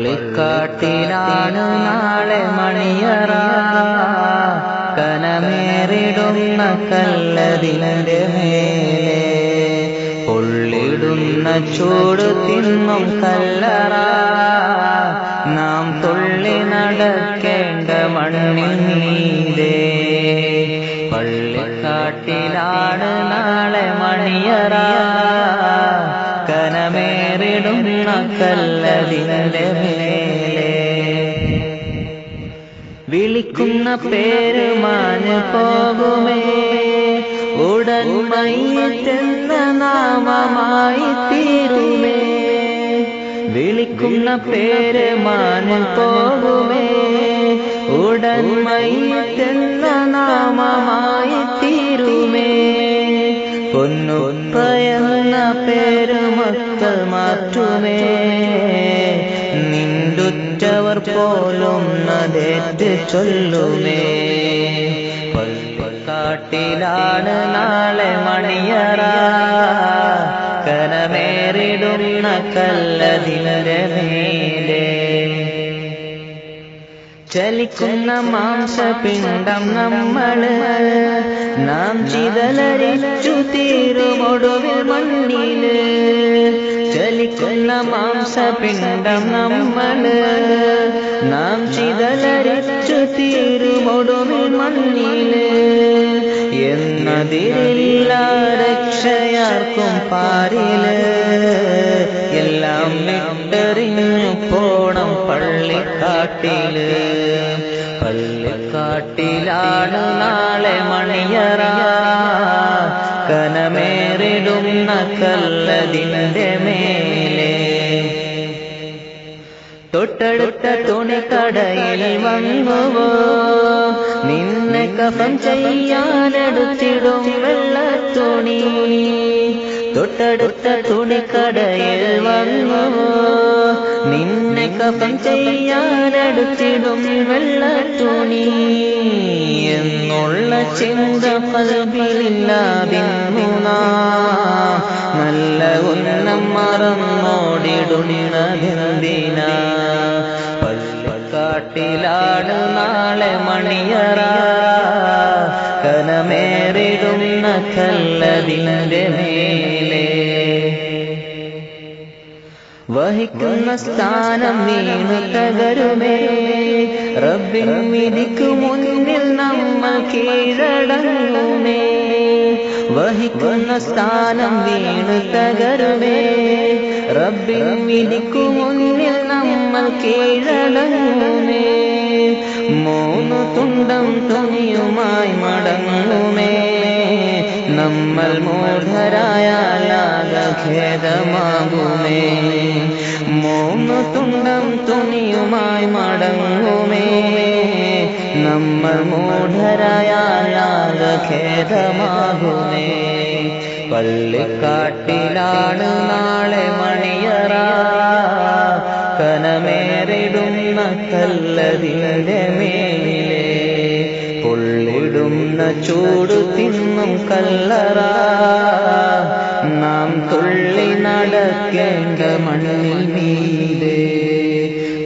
പള്ളിക്കാട്ടിലാണ് നാളെ മണിയറ, കനമേറിടുന്ന കല്ലതിന്റെ മേലെ പൊള്ളിടുന്ന ചൂട് തിന്നും കല്ലറ. നാം തുള്ളി നടക്കേണ്ട മണ്ണിൽ മീതെ പള്ളിക്കാട്ടിലാണ് നാളെ മണിയറ, കനമേറിടുന്ന കല്ലതിന്റെ മേലെ. വിളിക്കുന്ന പേര് മാഞ്ഞു പോകുമേ, ഉടൻ മയ്യിത്തെന്ന നാമമായി തീരുമേ. വിളിക്കുന്ന പേര് മാഞ്ഞു പോകുമേ, ഉടൻ മയ്യിത്തെന്ന നാമമായി തീരുമേ. പൊന്നുപ്പയെന്ന പേര് മക്കൾ മാറ്റുമേ, നിണ്ടുറ്റവർ പോലും അതേറ്റ് ചൊല്ലുമേ. പള്ളിക്കാട്ടിലാണ് നാളെ മണിയറ, കനമേറിടുന്ന കല്ലതിന്റെ മേലെ. ചലിക്കുന്ന മാംസപിണ്ഡം നമ്മള്, നാം ചിതലരിച്ചു തീരുമൊടുവിൽ മണ്ണില്. ചലിക്കുന്ന മാംസപിണ്ഡം നമ്മള്, നാം ചിതലരിച്ചു തീരുമൊടുവിൽ മണ്ണില്. എന്നതിരില്ല രക്ഷയാർക്കും പാരില്, എല്ലാം വിട്ടെറിഞ്ഞു പോണം പള്ളിക്കാട്ടില്. പള്ളിക്കാട്ടിലാണ് നാളെ മണിയറ, കനമേറിടുന്ന കല്ലതിന്റെ മേലെ. തൊട്ടടുത്ത തുണിക്കടയിൽ വന്നുവോ, നിന്നെ കഫൻ ചെയ്യാനെടുത്തിടും വെള്ളത്തുണി. തൊട്ടടുത്ത തുണിക്കടയിൽ വന്നുവോ, നിന്നെ കഫൻ ചെയ്യാനെടുത്തിടും വെള്ളത്തുണി. എന്നുള്ള ചിന്ത ഖൽബിലില്ലാതിന്നു നാം നല്ല ഉന്നം മറന്നോടിടുന്നതെന്തിനാ. പള്ളിക്കാട്ടിലാണ് നാളെ മണിയറ, കനമേറിടുന്ന കല്ലതിന്റെ മേലെ. വഹിക്കുന്ന സ്ഥാനം വീണു തകരുമേ, റബ്ബിൻ വിധിക്കു മുന്നിൽ നമ്മൾ കീഴടങ്ങുമേ. വഹിക്കുന്ന സ്ഥാനം വീണു തകരുമേ, റബ്ബിൻ വിധിക്കു മുന്നിൽ നമ്മൾ കീഴടങ്ങുമേ. മൂന്നു തുണ്ടം തുണിയുമായി മടങ്ങുമേ, നമ്മൾ മൂഢരായാലാകെ ഖേദമാകുമേ. മൂന്നു തുണ്ടം തുണിയുമായി മടങ്ങുമേ, നമ്മൾ മൂഢരായാലാകെ ഖേദമാകുമേ. പള്ളിക്കാട്ടിലാണ് നാളെ മണിയറ, കനമേറിടുന്ന കല്ലതിന്റെ മേലെ പൊള്ളിടുന്ന ചൂട് തിന്നും കല്ലറ. നാം തുള്ളി നടക്കേണ്ട മണ്ണിൽ മീതെ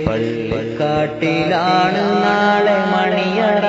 പള്ളിക്കാട്ടിലാണ് നാളെ മണിയറ.